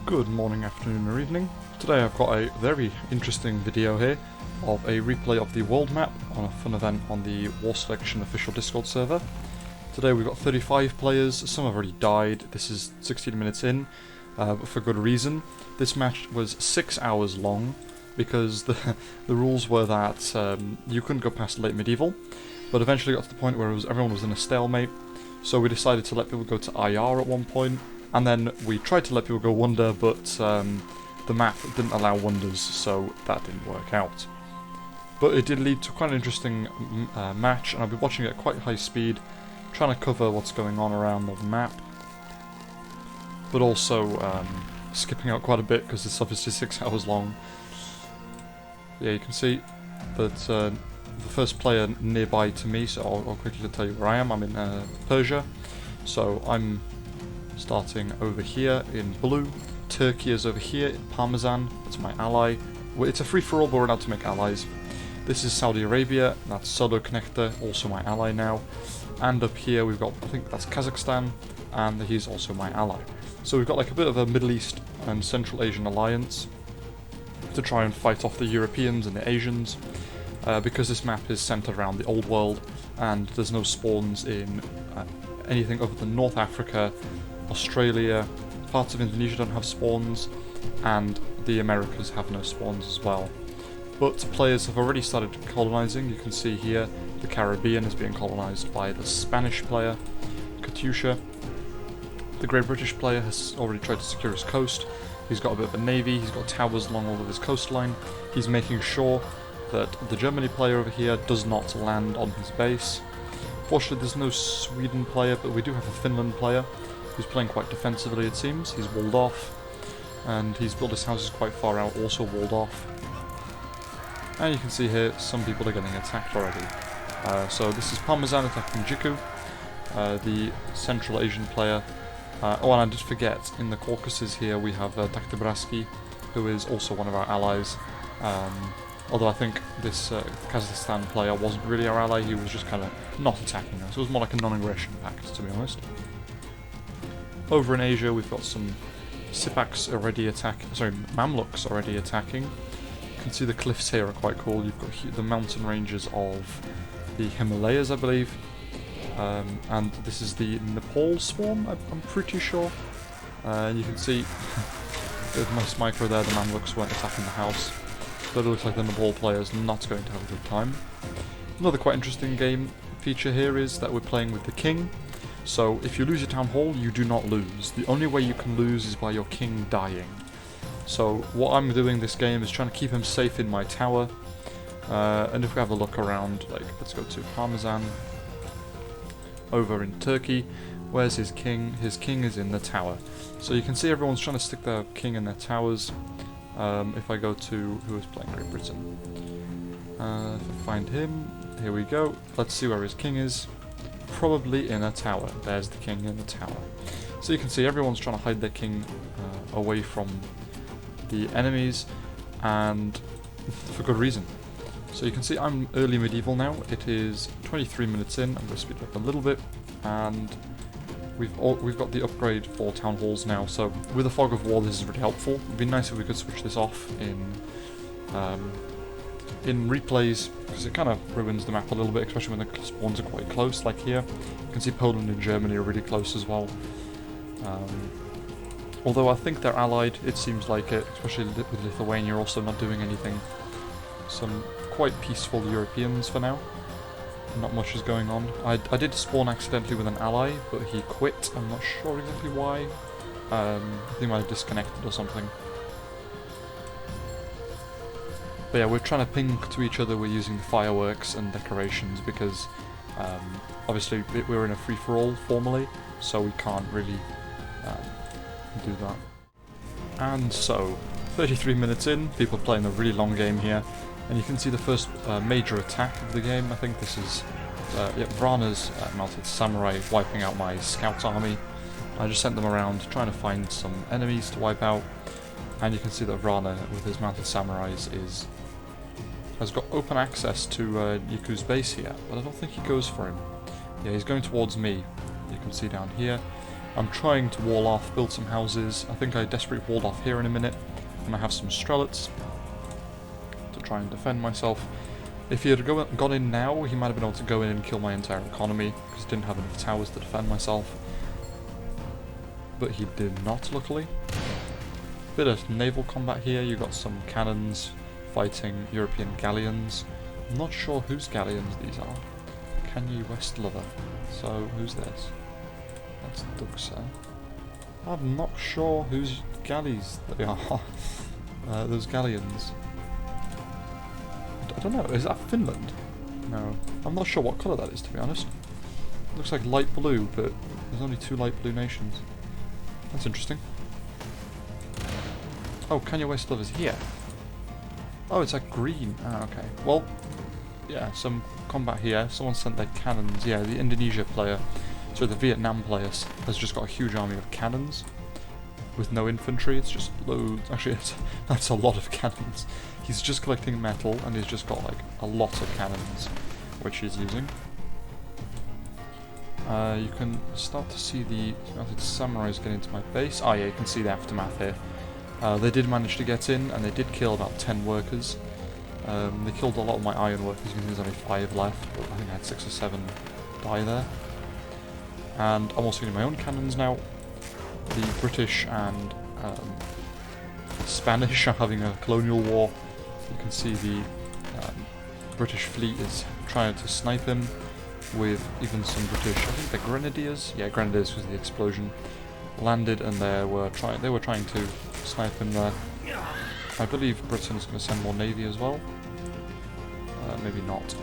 Good morning, afternoon or evening. Today I've got a very interesting video here of a replay of the world map on a fun event on the War Selection official Discord server. Today we've got 35 players, some have already died, this is 16 minutes in, but for good reason. This match was 6 hours long because the rules were that you couldn't go past late medieval, but eventually got to the point where everyone was in a stalemate, so we decided to let people go to IR at one point. And then we tried to let people go wonder, but the map didn't allow wonders, so that didn't work out. But it did lead to quite an interesting match, and I'll be watching it at quite high speed, trying to cover what's going on around the map, but also skipping out quite a bit because it's obviously 6 hours long. Yeah, you can see that the first player nearby to me, so I'll quickly tell you where I am. I'm in Persia, so I'm starting over here in blue. Turkey is over here, Parmesan, that's my ally. Well, it's a free-for-all, but we're allowed to make allies. This is Saudi Arabia, that's Sodo Connector, also my ally now. And up here we've got, I think that's Kazakhstan, and he's also my ally. So we've got like a bit of a Middle East and Central Asian alliance to try and fight off the Europeans and the Asians, because this map is centered around the old world, and there's no spawns in anything other than North Africa, Australia, parts of Indonesia don't have spawns, and the Americas have no spawns as well. But players have already started colonising. You can see here the Caribbean is being colonised by the Spanish player, Katusha. The Great British player has already tried to secure his coast. He's got a bit of a navy, he's got towers along all of his coastline. He's making sure that the Germany player over here does not land on his base. Fortunately there's no Sweden player, but we do have a Finland player who's playing quite defensively, it seems. He's walled off, and he's built his houses quite far out, also walled off. And you can see here some people are getting attacked already. So this is Parmesan attacking Jiku, the Central Asian player. Oh, and I did forget, in the Caucasus here we have Taktibraski, who is also one of our allies. Although I think this Kazakhstan player wasn't really our ally, he was just kind of not attacking us. It was more like a non-aggression pact, to be honest. Over in Asia, we've got some Sipaks already Mamluks already attacking. You can see the cliffs here are quite cool. You've got the mountain ranges of the Himalayas, I believe. And this is the Nepal swarm, I'm pretty sure. You can see with my micro there, the Mamluks weren't attacking the house. But it looks like the Nepal player is not going to have a good time. Another quite interesting game feature here is that we're playing with the king. So if you lose your town hall, you do not lose. The only way you can lose is by your king dying. So what I'm doing this game is trying to keep him safe in my tower. And if we have a look around, like, let's go to Parmesan. Over in Turkey, where's his king? His king is in the tower. So you can see everyone's trying to stick their king in their towers. If I go to who is playing Great Britain. If I find him, here we go. Let's see where his king is. Probably in a tower. There's the king in the tower. So you can see everyone's trying to hide their king away from the enemies, and for good reason. So you can see I'm early medieval now. It is 23 minutes in. I'm going to speed up a little bit, and we've got the upgrade for town halls now. So with the fog of war, this is really helpful. It'd be nice if we could switch this off in replays, because it kind of ruins the map a little bit, especially when the spawns are quite close, like here. You can see Poland and Germany are really close as well. Although I think they're allied, it seems like it, especially with Lithuania also not doing anything. Some quite peaceful Europeans for now. Not much is going on. I did spawn accidentally with an ally, but he quit. I'm not sure exactly why. I think he might have disconnected or something. But yeah, we're trying to ping to each other. We're using fireworks and decorations because obviously we're in a free-for-all formally, so we can't really do that. And so, 33 minutes in, people are playing a really long game here, and you can see the first major attack of the game. I think this is Vrana's mounted samurai wiping out my scout army. I just sent them around trying to find some enemies to wipe out, and you can see that Vrana with his mounted samurais has got open access to Yiku's base here, but I don't think he goes for him. Yeah, he's going towards me. You can see down here. I'm trying to wall off, build some houses. I think I desperately walled off here in a minute. And I have some strelets to try and defend myself. If he had gone in now, he might have been able to go in and kill my entire economy, because I didn't have enough towers to defend myself. But he did not, luckily. Bit of naval combat here. You got some cannons fighting European galleons. I'm not sure whose galleons these are. Kanye Westlover. So, who's this? That's Duxa. I'm not sure whose galleys they are. Those galleons. I don't know, is that Finland? No. I'm not sure what colour that is, to be honest. It looks like light blue, but there's only 2 light blue nations. That's interesting. Oh, Kanye Westlover's here. Oh, it's like green. Ah, okay. Well, yeah, some combat here. Someone sent their cannons. Yeah, the Indonesia player, so the Vietnam player has just got a huge army of cannons with no infantry. It's just loads. Actually, that's a lot of cannons. He's just collecting metal, and he's just got like a lot of cannons, which he's using. You can start to see the samurais get into my base. Oh yeah, you can see the aftermath here. They did manage to get in, and they did kill about 10 workers. They killed a lot of my iron workers. You can see there's only 5 left, but I think I had 6 or 7 die there. And I'm also using my own cannons now. The British and Spanish are having a colonial war. You can see the British fleet is trying to snipe him with even some British, I think they're grenadiers. Yeah, grenadiers was the explosion. Landed, and they were trying to snipe him there. I believe Britain's going to send more navy as well. Maybe not.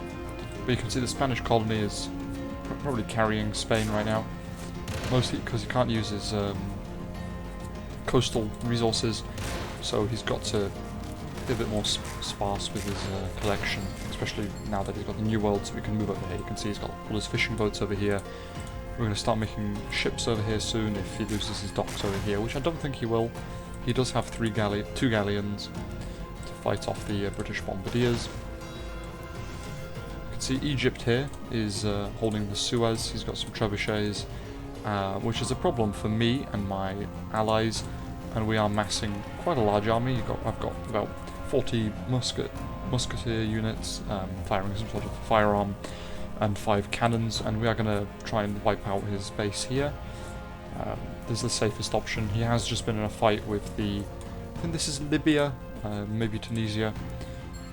But you can see the Spanish colony is probably carrying Spain right now. Mostly because he can't use his coastal resources, so he's got to be a bit more sparse with his collection, especially now that he's got the New World, so we can move over here. You can see he's got all his fishing boats over here. We're going to start making ships over here soon if he loses his docks over here, which I don't think he will. He does have 2 galleons to fight off the British bombardiers. You can see Egypt here is holding the Suez. He's got some trebuchets, which is a problem for me and my allies, and we are massing quite a large army. I've got about 40 musketeer units firing some sort of firearm, and 5 cannons, and we are going to try and wipe out his base here. This is the safest option. He has just been in a fight with I think this is Libya, maybe Tunisia.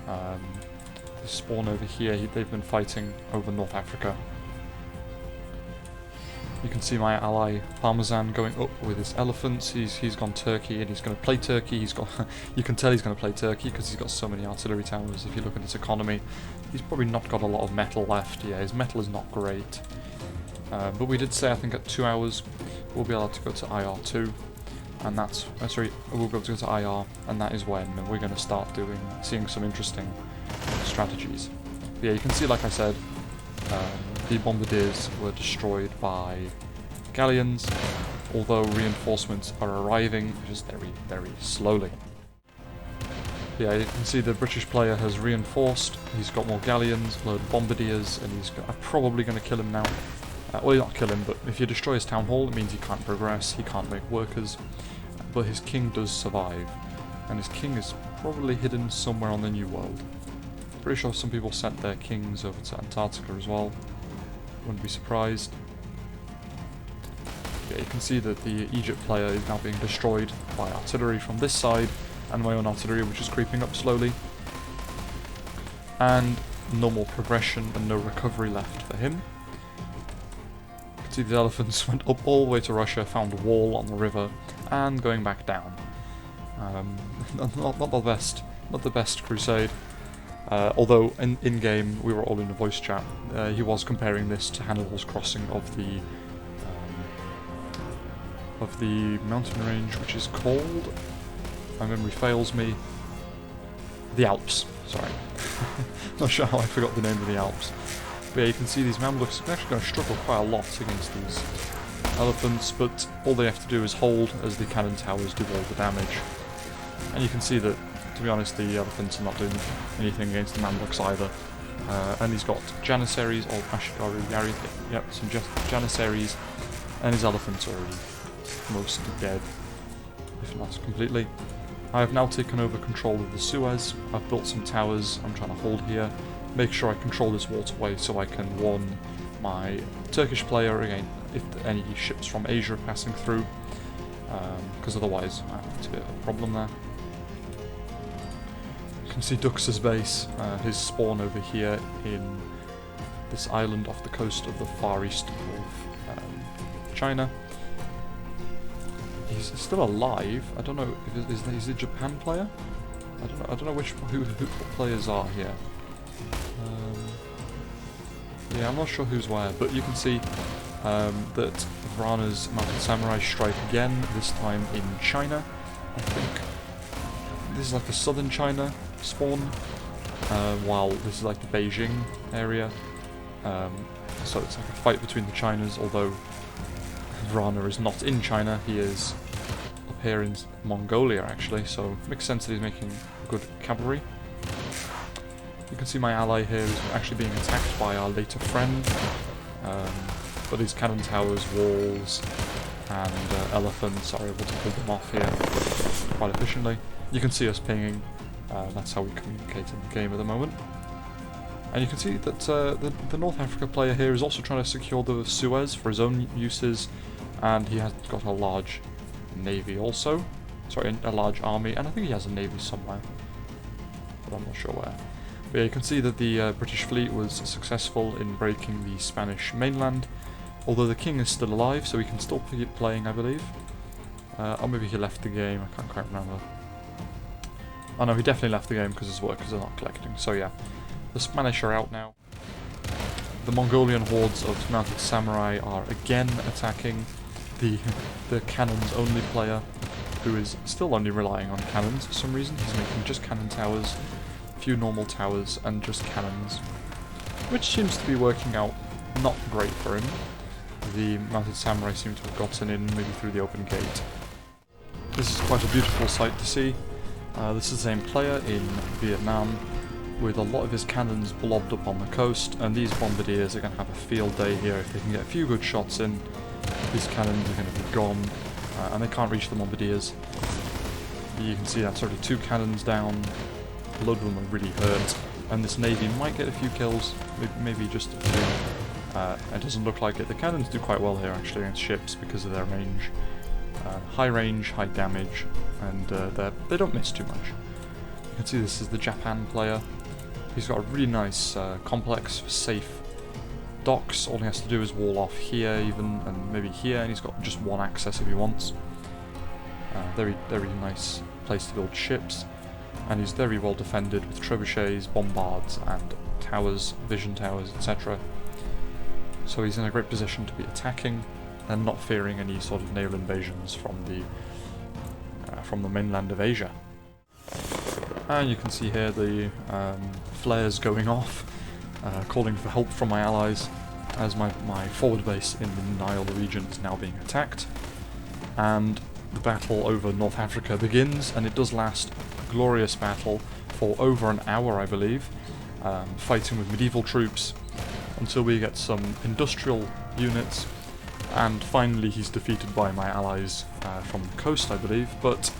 The spawn over here, they've been fighting over North Africa. You can see my ally Parmesan going up with his elephants. He's gone Turkey, and he's going to play Turkey. You can tell he's going to play Turkey because he's got so many artillery towers. If you look at his economy, he's probably not got a lot of metal left. Yeah, his metal is not great. But we did say, I think at 2 hours we'll be able to go to IR2, and that's we'll be able to go to IR, and that is when we're going to start seeing some interesting strategies. But yeah, you can see, like I said, the bombardiers were destroyed by galleons, although reinforcements are arriving just very, very slowly. Yeah, you can see the British player has reinforced. He's got more galleons, load of bombardiers, and I'm probably going to kill him now. Well, not kill him, but if you destroy his town hall, it means he can't progress, he can't make workers. But his king does survive, and his king is probably hidden somewhere on the New World. Pretty sure some people sent their kings over to Antarctica as well. Wouldn't be surprised. Yeah, you can see that the Egypt player is now being destroyed by artillery from this side, and my own artillery, which is creeping up slowly. And no more progression and no recovery left for him. You can see the elephants went up all the way to Russia, found a wall on the river, and going back down. Not the best crusade. Although in game we were all in a voice chat, he was comparing this to Hannibal's crossing of the mountain range, which is called, if my memory fails me, the Alps. Sorry, not sure how I forgot the name of the Alps. But yeah, you can see these Mamluks are actually going to struggle quite a lot against these elephants, but all they have to do is hold as the cannon towers do all the damage. And you can see that, to be honest, the elephants are not doing anything against the Mamluks either. And he's got Janissaries, or Ashigari, yep, some Janissaries, and his elephants are already most dead, if not completely. I have now taken over control of the Suez. I've built some towers I'm trying to hold here. Make sure I control this waterway so I can warn my Turkish player again if any ships from Asia are passing through, because otherwise it's a bit of a problem there. You can see Dux's base, his spawn over here in this island off the coast of the far east of China. He's still alive. I don't know if is he a Japan player? I don't know who players are here. Yeah, I'm not sure who's where, but you can see that Vrana's Mounted Samurai strike again, this time in China. I think this is like the southern China spawn, while this is like the Beijing area. So it's like a fight between the Chinas, although Vrana is not in China, he is up here in Mongolia actually, so it makes sense that he's making good cavalry. You can see my ally here is actually being attacked by our later friend, but these cannon towers, walls, and elephants are able to hold them off here quite efficiently. You can see us pinging, that's how we communicate in the game at the moment. And you can see that the North Africa player here is also trying to secure the Suez for his own uses, and he has got a large navy also. Sorry, a large army, and I think he has a navy somewhere, but I'm not sure where. But yeah, you can see that the British fleet was successful in breaking the Spanish mainland, although the king is still alive, so he can still keep playing, I believe. Or maybe he left the game, I can't quite remember. Oh no, he definitely left the game because his workers are not collecting, so yeah. The Spanish are out now. The Mongolian hordes of mounted samurai are again attacking the cannons only player, who is still only relying on cannons for some reason. He's making just cannon towers, a few normal towers, and just cannons, which seems to be working out not great for him. The mounted samurai seem to have gotten in maybe through the open gate. This is quite a beautiful sight to see. This is the same player in Vietnam, with a lot of his cannons blobbed up on the coast, and these bombardiers are going to have a field day here. If they can get a few good shots in, these cannons are going to be gone, and they can't reach the bombardiers. You can see that's already 2 cannons down, a load of them are really hurt, and this navy might get a few kills, maybe just a few. It doesn't look like it. The cannons do quite well here actually against ships because of their range. High range, high damage, and they don't miss too much. You can see this is the Japan player. He's got a really nice, complex, safe docks. All he has to do is wall off here even, and maybe here, and he's got just one access if he wants. Very, very nice place to build ships. And he's very well defended with trebuchets, bombards, and towers, vision towers, etc. So he's in a great position to be attacking, and not fearing any sort of naval invasions from the mainland of Asia. And you can see here the flares going off, calling for help from my allies, as my forward base in the Nile region is now being attacked. And the battle over North Africa begins, and it does last a glorious battle for over an hour, I believe, fighting with medieval troops until we get some industrial units, and finally he's defeated by my allies from the coast, I believe, but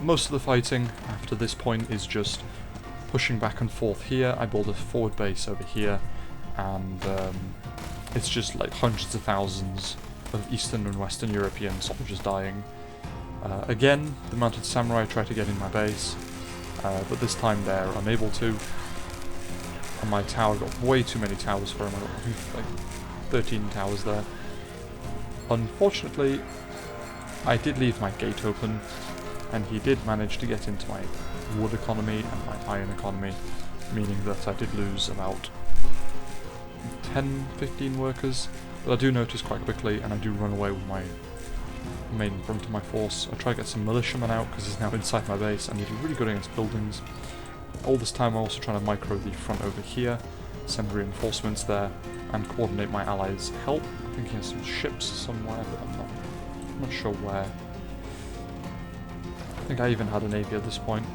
most of the fighting after this point is just pushing back and forth here. I build a forward base over here, and it's just like hundreds of thousands of Eastern and Western European soldiers dying. Again, the mounted samurai try to get in my base, but this time they're unable to. And my tower got way too many towers for him. I got like 13 towers there. Unfortunately, I did leave my gate open, and he did manage to get into my wood economy and my iron economy, meaning that I did lose about 10-15 workers, but I do notice quite quickly, and I do run away with my main brunt of my force. I try to get some militiamen out because he's now inside my base, and he's really good against buildings. All this time I'm also trying to micro the front over here, send reinforcements there, and coordinate my allies' help. I think he has some ships somewhere, but I'm not sure where. I think I even had a navy at this point.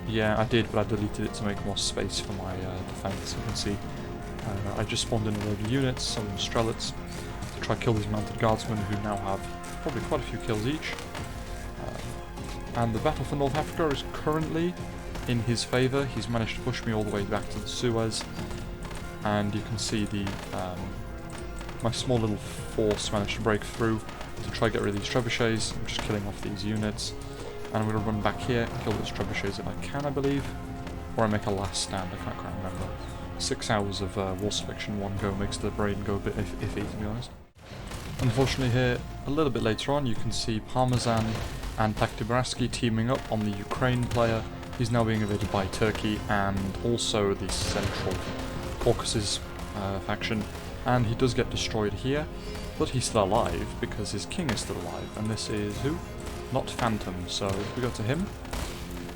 Yeah, I did, but I deleted it to make more space for my defense. You can see I just spawned in a load of units, some strelets, try to kill these mounted guardsmen who now have probably quite a few kills each. And the battle for North Africa is currently in his favour. He's managed to push me all the way back to the Suez, and you can see the my small little force managed to break through to try to get rid of these trebuchets. I'm just killing off these units, and I'm going to run back here and kill those trebuchets if I can, I believe, or I make a last stand. I can't quite remember. 6 hours of War Selection 1 go makes the brain go a bit iffy, to be honest. Unfortunately here, a little bit later on, you can see Parmesan and Takhtibraski teaming up on the Ukraine player. He's now being invaded by Turkey and also the Central Caucasus faction, and he does get destroyed here, but he's still alive because his king is still alive, and this is who? Not Phantom, so if we go to him,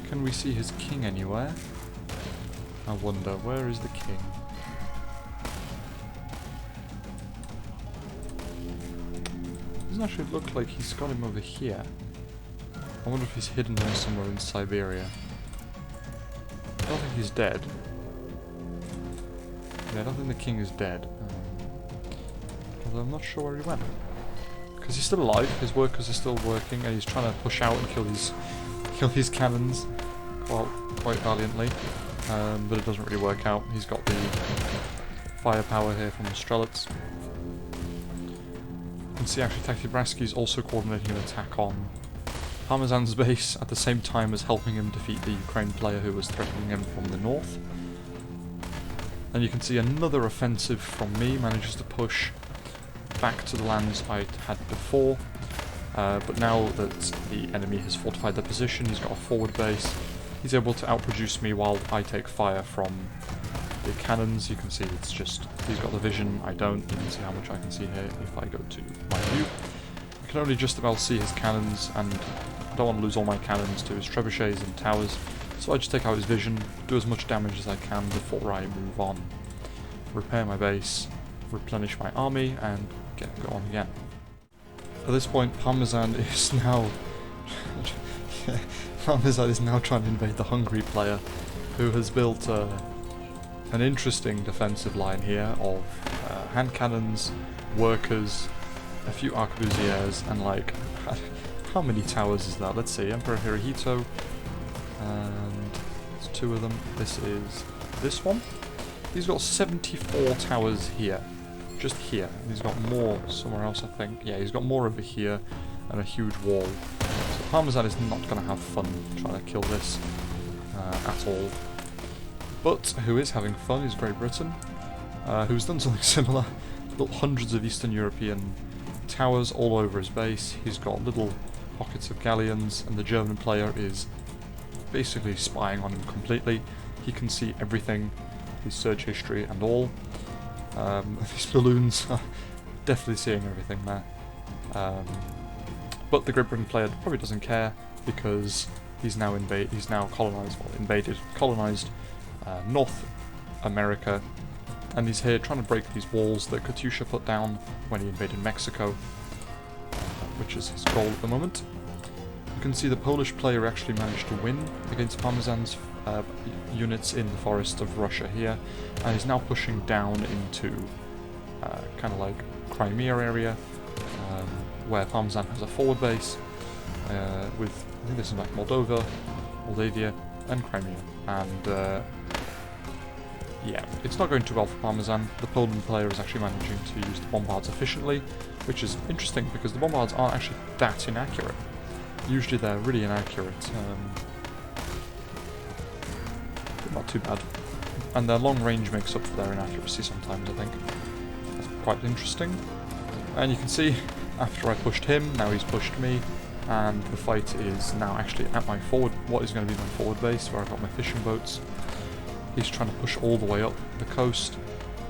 can we see his king anywhere? I wonder, where is the king? Doesn't actually look like he's got him over here. I wonder if he's hidden him somewhere in Siberia. I don't think he's dead. Yeah, I don't think the king is dead. Although I'm not sure where he went. Because he's still alive, his workers are still working, and he's trying to push out and kill these cannons quite valiantly. But it doesn't really work out. He's got the firepower here from the Strelets. You can see actually Takhtibraski is also coordinating an attack on Parmesan's base at the same time as helping him defeat the Ukraine player who was threatening him from the north. And you can see another offensive from me manages to push back to the lands I had before. But now that the enemy has fortified their position, he's got a forward base. He's able to outproduce me while I take fire from the cannons. You can see it's just, he's got the vision, I don't. You can see how much I can see here if I go to my view. I can only just about see his cannons, and I don't want to lose all my cannons to his trebuchets and towers, so I just take out his vision, do as much damage as I can before I move on. Repair my base, replenish my army, and go on again. At this point, Parmesan is now... Parmesan is now trying to invade the Hungary player, who has built an interesting defensive line here of hand cannons, workers, a few arquebusiers, and like, how many towers is that? Let's see, Emperor Hirohito, and there's 2 of them. This is this one. He's got 74 towers here, just here. He's got more somewhere else, I think. Yeah, he's got more over here, and a huge wall. Parmesan is not going to have fun trying to kill this at all. But who is having fun is Great Britain, who's done something similar. Built hundreds of Eastern European towers all over his base. He's got little pockets of galleons, and the German player is basically spying on him completely. He can see everything, his search history and all. These balloons are definitely seeing everything there. But the Great Britain player probably doesn't care because he's now colonized North America, and he's here trying to break these walls that Katyusha put down when he invaded Mexico, which is his goal at the moment. You can see the Polish player actually managed to win against Parmesan's units in the forests of Russia here, and he's now pushing down into kind of like Crimea area, where Parmesan has a forward base with, I think this is like Moldavia, and Crimea. And yeah, it's not going too well for Parmesan. The Poland player is actually managing to use the bombards efficiently, which is interesting because the bombards aren't actually that inaccurate. Usually they're really inaccurate, but not too bad. And their long range makes up for their inaccuracy sometimes, I think. That's quite interesting. And you can see, after I pushed him, now he's pushed me, and the fight is now actually at my what is going to be my forward base, where I've got my fishing boats. He's trying to push all the way up the coast,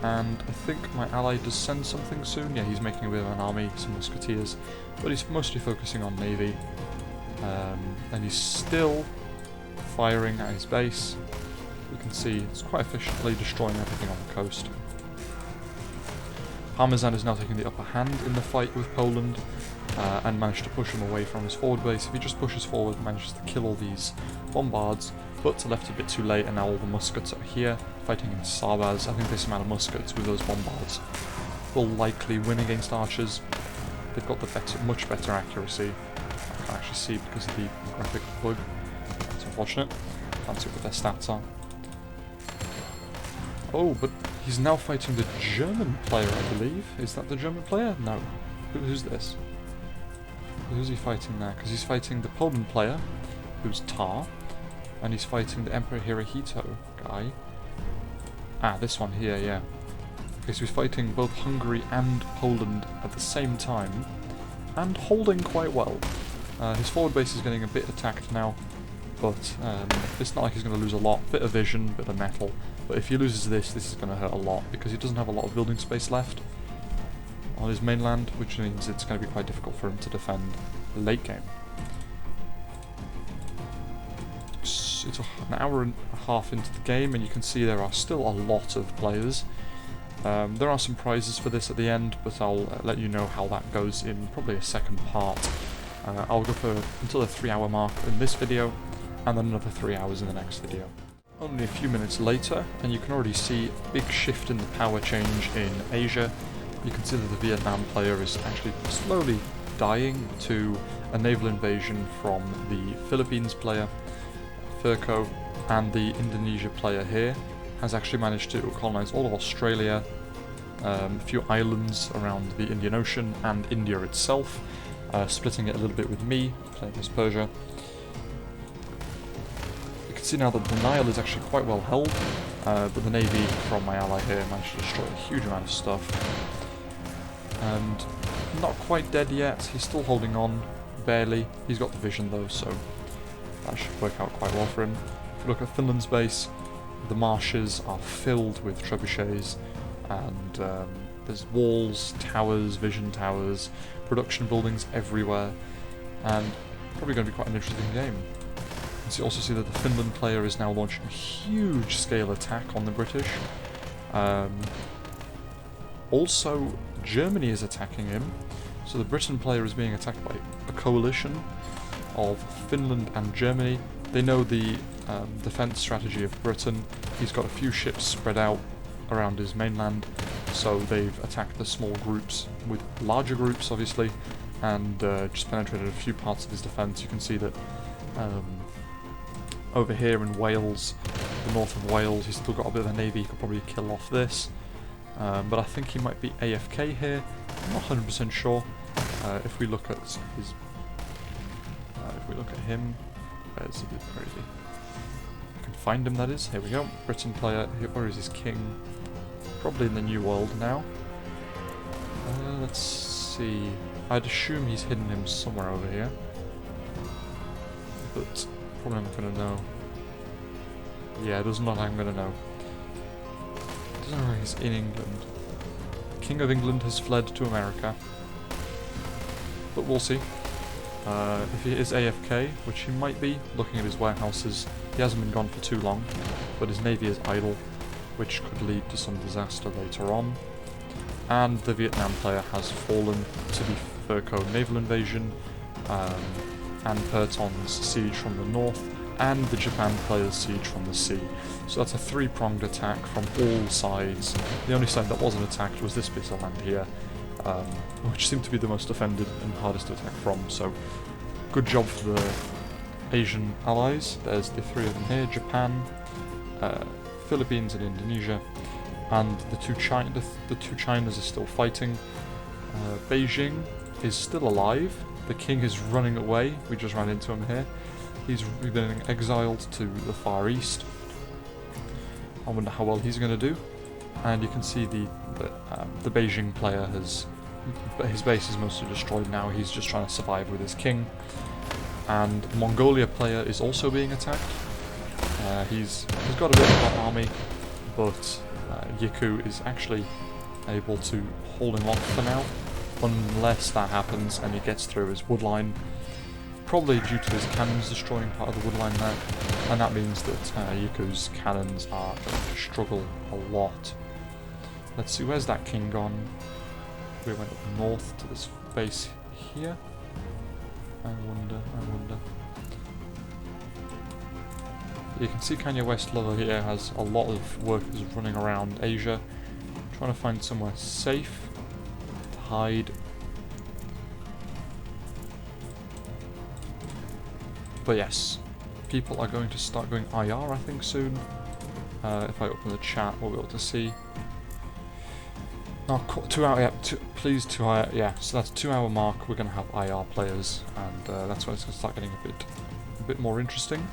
and I think my ally does send something soon. Yeah, he's making a bit of an army, some musketeers, but he's mostly focusing on navy. And he's still firing at his base. You can see it's quite efficiently destroying everything on the coast. Parmesan is now taking the upper hand in the fight with Poland, and managed to push him away from his forward base. If he just pushes forward, manages to kill all these bombards, but left a bit too late, and now all the muskets are here, fighting in sabres. I think this amount of muskets with those bombards will likely win against archers. They've got the much better accuracy. I can't actually see because of the graphic bug. That's unfortunate. Can't see what their stats are. Oh, but he's now fighting the German player, I believe. Is that the German player? No. Who's this? Who's he fighting now? Because he's fighting the Poland player, who's Tar, and he's fighting the Emperor Hirohito guy. Ah, this one here, yeah. Okay, so he's fighting both Hungary and Poland at the same time, and holding quite well. His forward base is getting a bit attacked now, but it's not like he's going to lose a lot. Bit of vision, bit of metal. But if he loses this, this is going to hurt a lot, because he doesn't have a lot of building space left on his mainland, which means it's going to be quite difficult for him to defend late game. It's an hour and a half into the game, and you can see there are still a lot of players. There are some prizes for this at the end, but I'll let you know how that goes in probably a second part. I'll go for until the 3-hour mark in this video, and then another 3 hours in the next video. Only a few minutes later, and you can already see a big shift in the power change in Asia. You can see that the Vietnam player is actually slowly dying to a naval invasion from the Philippines player, Furco, and the Indonesia player here has actually managed to colonize all of Australia, a few islands around the Indian Ocean, and India itself, splitting it a little bit with me, playing as Persia. You can see now that the Nile is actually quite well held, but the navy from my ally here managed to destroy a huge amount of stuff. And not quite dead yet, he's still holding on, barely. He's got the vision though, so that should work out quite well for him. If you look at Finland's base, the marshes are filled with trebuchets, and there's walls, towers, vision towers, production buildings everywhere, and probably going to be quite an interesting game. You can also see that the Finland player is now launching a huge scale attack on the British. Also, Germany is attacking him, so the Britain player is being attacked by a coalition of Finland and Germany. They know the defense strategy of Britain. He's got a few ships spread out around his mainland, so they've attacked the small groups with larger groups, obviously, and just penetrated a few parts of his defense. You can see that over here in Wales, the north of Wales, he's still got a bit of a navy. He could probably kill off this, but I think he might be AFK here. I'm not 100% sure. If we look at his, if we look at him, where is he? I can find him. That is. Here we go. Britain player. Where is his king? Probably in the New World now. Let's see. I'd assume he's hidden him somewhere over here, but probably not going to know. Yeah, it does not. I'm going to know. It doesn't know he's in England. The King of England has fled to America, but we'll see. If he is AFK, which he might be, looking at his warehouses, he hasn't been gone for too long, but his navy is idle, which could lead to some disaster later on. And the Vietnam player has fallen to the Furco naval invasion, and Perton's siege from the north, and the Japan player's siege from the sea. So that's a three-pronged attack from all sides. The only side that wasn't attacked was this bit of land here, which seemed to be the most defended and hardest to attack from, so good job for the Asian allies. There's the three of them here: Japan, Philippines and Indonesia, and the two Chinas are still fighting. Beijing is still alive. The king is running away. We just ran into him here. He's been exiled to the Far East. I wonder how well he's going to do. And you can see the Beijing player his base is mostly destroyed now. He's just trying to survive with his king. And the Mongolia player is also being attacked. He's got a bit of an army, but Yiku is actually able to hold him off for now, unless that happens and he gets through his wood line. Probably due to his cannons destroying part of the wood line there, and that means that Yiku's cannons are going to struggle a lot. Let's see, where's that king gone? We went up north to this base here. I wonder. You can see Kanye West Lover here has a lot of workers running around Asia, trying to find somewhere safe. hide. But yes, people are going to start going IR, I think, soon. If I open the chat, we'll be able to see. Now, 2 hour, yeah, please 2 hour, yeah, so that's 2 hour mark, we're going to have IR players, and that's when it's going to start getting a bit more interesting.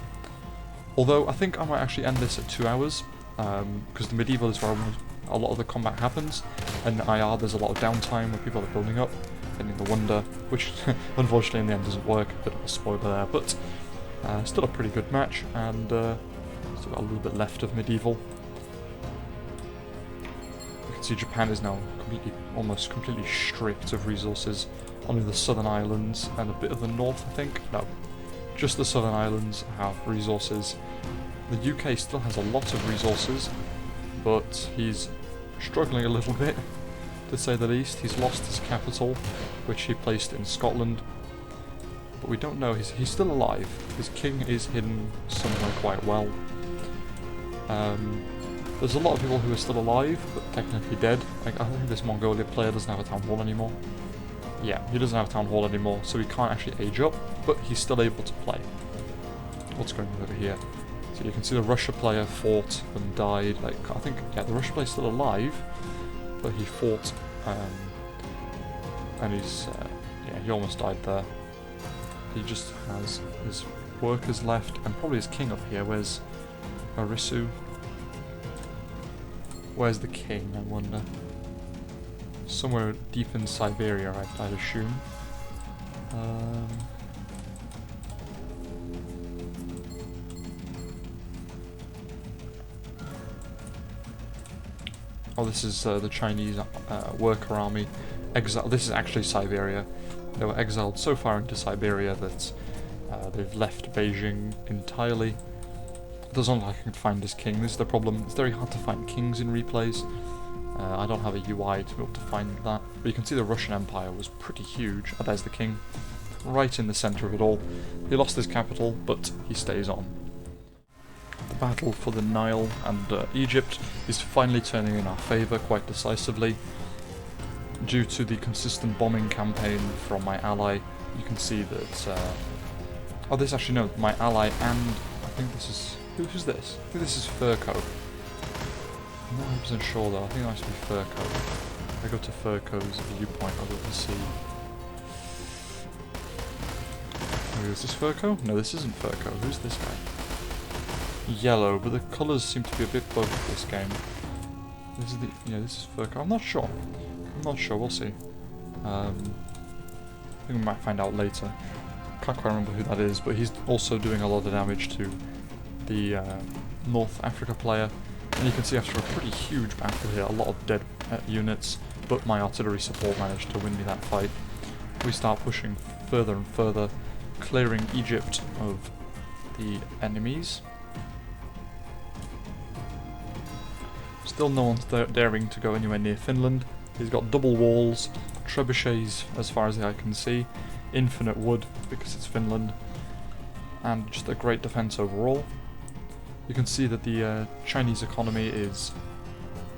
Although, I think I might actually end this at 2 hours, because the medieval is where a lot of the combat happens, and IR there's a lot of downtime where people are building up, getting the wonder, which unfortunately in the end doesn't work, a bit of a spoiler there, but still a pretty good match, and still got a little bit left of medieval. You can see Japan is now almost completely stripped of resources. Only the southern islands and a bit of the north, I think. No, just the southern islands have resources. The UK still has a lot of resources, but he's struggling a little bit, to say the least. He's lost his capital, which he placed in Scotland. But we don't know, he's still alive. His king is hidden somewhere quite well. There's a lot of people who are still alive, but technically dead. Like, I think this Mongolia player doesn't have a town hall anymore. Yeah, he doesn't have a town hall anymore, so he can't actually age up, but he's still able to play. What's going on over here? So you can see the Russia player fought and died. Like, I think, yeah, the Russia player's still alive, but he fought, and he's, yeah, he almost died there. He just has his workers left, and probably his king up here. Where's Arisu? Where's the king, I wonder? Somewhere deep in Siberia, I'd assume. Oh, this is the Chinese worker army. This is actually Siberia. They were exiled so far into Siberia that they've left Beijing entirely. It doesn't look like I can find this king. This is the problem. It's very hard to find kings in replays. I don't have a UI to be able to find that. But you can see the Russian Empire was pretty huge. Oh, there's the king. Right in the centre of it all. He lost his capital, but he stays on. The battle for the Nile and Egypt is finally turning in our favour quite decisively. Due to the consistent bombing campaign from my ally, you can see that... oh, this actually, no, my ally and... I think this is... Who's this? I think this is Furco. I'm not 100% sure though, I think it might be Furco. If I go to Furco's viewpoint, I'll be able to see... Oh, is this Furco? No, this isn't Furco. Who's this guy? Yellow, but the colours seem to be a bit bugged this game. This is the... yeah, this is Furco. I'm not sure. We'll see. I think we might find out later. Can't quite remember who that is, but he's also doing a lot of damage to the North Africa player. And you can see after a pretty huge battle here, a lot of dead units, but my artillery support managed to win me that fight. We start pushing further and further, clearing Egypt of the enemies. Still no one's daring to go anywhere near Finland. He's got double walls, trebuchets as far as the eye can see, infinite wood because it's Finland, and just a great defense overall. You can see that the Chinese economy is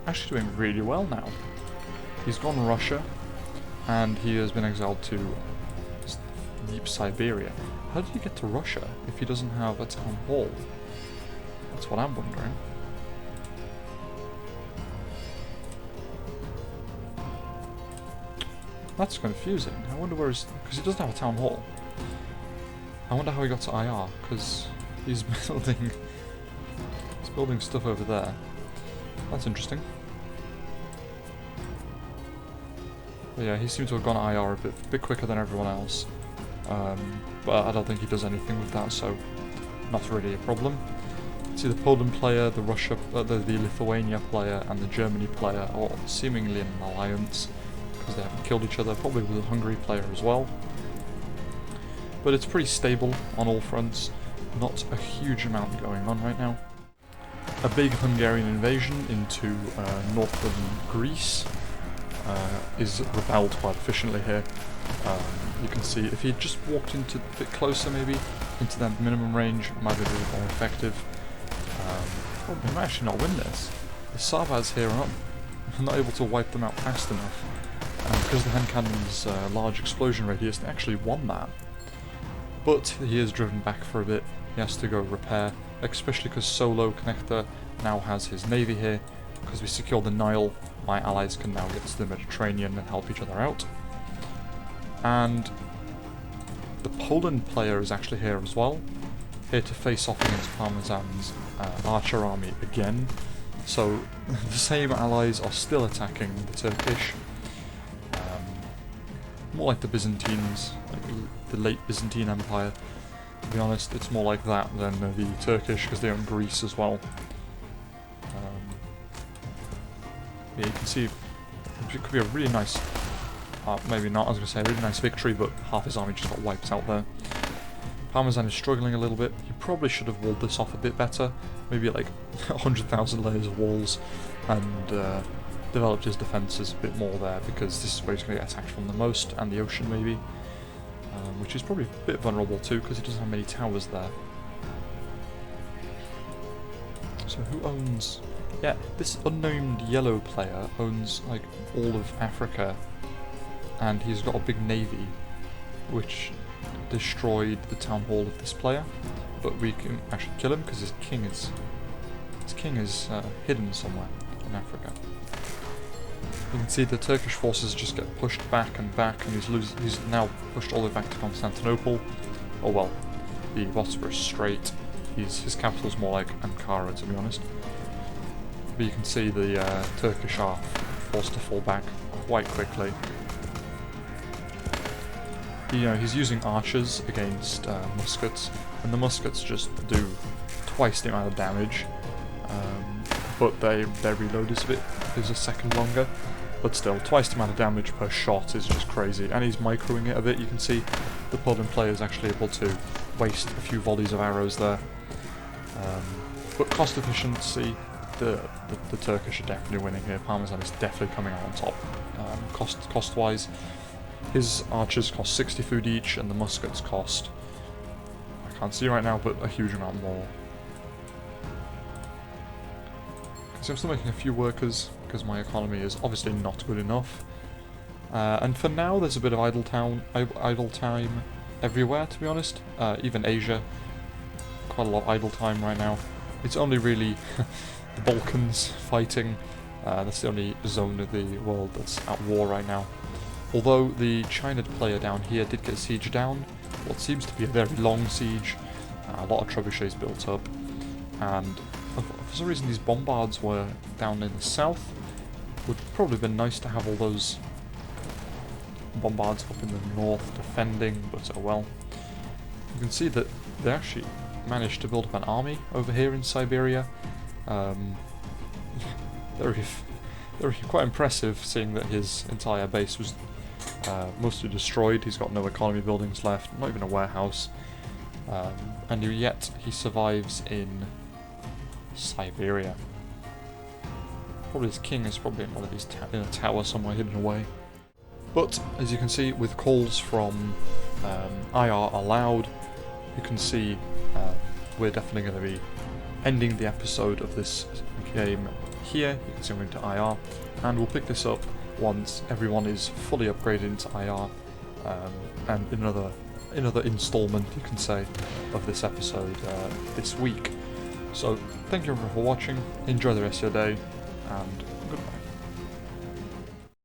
actually doing really well now. He's gone Russia, and he has been exiled to deep Siberia. How did he get to Russia if he doesn't have a town hall? That's what I'm wondering. That's confusing. I wonder where his... because he doesn't have a town hall. I wonder how he got to IR, because he's building... he's building stuff over there. That's interesting. But yeah, he seems to have gone IR a bit quicker than everyone else. But I don't think he does anything with that, so not really a problem. See the Poland player, the the Lithuania player, and the Germany player are all seemingly in an alliance, because they haven't killed each other, probably with the Hungary player as well. But it's pretty stable on all fronts, not a huge amount going on right now. A big Hungarian invasion into northern Greece is repelled quite efficiently here. You can see if he just walked into a bit closer maybe, into that minimum range, it might be a bit more effective. Oh, we might actually not win this. The Savas here are not able to wipe them out fast enough. And because the hand cannon's large explosion radius, they actually won that. But he is driven back for a bit. He has to go repair, especially because Solo Connector now has his navy here. Because we secured the Nile, my allies can now get to the Mediterranean and help each other out. And the Poland player is actually here as well, here to face off against Parmesan's archer army again. So the same allies are still attacking the Turkish. More like the Byzantines, like the late Byzantine Empire. To be honest, it's more like that than the Turkish, because they own Greece as well. Yeah, you can see it could be a really nice, maybe not, I was going to say a really nice victory, but half his army just got wiped out there. Parmesan is struggling a little bit. He probably should have walled this off a bit better, maybe like 100,000 layers of walls, and developed his defences a bit more there, because this is where he's going to get attacked from the most, and the ocean maybe, which is probably a bit vulnerable too, because he doesn't have many towers there. So who owns... Yeah, this unnamed yellow player owns like all of Africa, and he's got a big navy, which destroyed the town hall of this player. But we can actually kill him because his king is hidden somewhere in Africa. You can see the Turkish forces just get pushed back, and he's now pushed all the way back to Constantinople. Oh well, the Bosphorus Strait. His capital's more like Ankara, to be honest. But you can see the Turkish are forced to fall back quite quickly. He's using archers against muskets, and the muskets just do twice the amount of damage, but their reload is a second longer. But still, twice the amount of damage per shot is just crazy, and he's microing it a bit. You can see the Poland player is actually able to waste a few volleys of arrows there. But cost efficiency, the Turkish are definitely winning here. Parmesan is definitely coming out on top. Cost-wise, his archers cost 60 food each, and the muskets cost, I can't see right now, but a huge amount more. So I'm still making a few workers, because my economy is obviously not good enough. And for now, there's a bit of idle time everywhere, to be honest. Even Asia, quite a lot of idle time right now. It's only really the Balkans fighting. That's the only zone of the world that's at war right now. Although the China player down here did get siege down, what seems to be a very long siege. A lot of trebuchets built up, and for some reason these bombards were down in the south. Would probably have been nice to have all those bombards up in the north defending, but oh well. You can see that they actually managed to build up an army over here in Siberia. They're quite impressive, seeing that his entire base was mostly destroyed. He's got no economy buildings left, not even a warehouse, and yet he survives in Siberia. Probably his king is probably in one of these in a tower somewhere hidden away. But as you can see, with calls from IR allowed, you can see we're definitely going to be ending the episode of this game here. You can see I'm going to IR, and we'll pick this up once everyone is fully upgraded into IR, and another installment, you can say, of this episode this week. So thank you everyone for watching, enjoy the rest of your day, and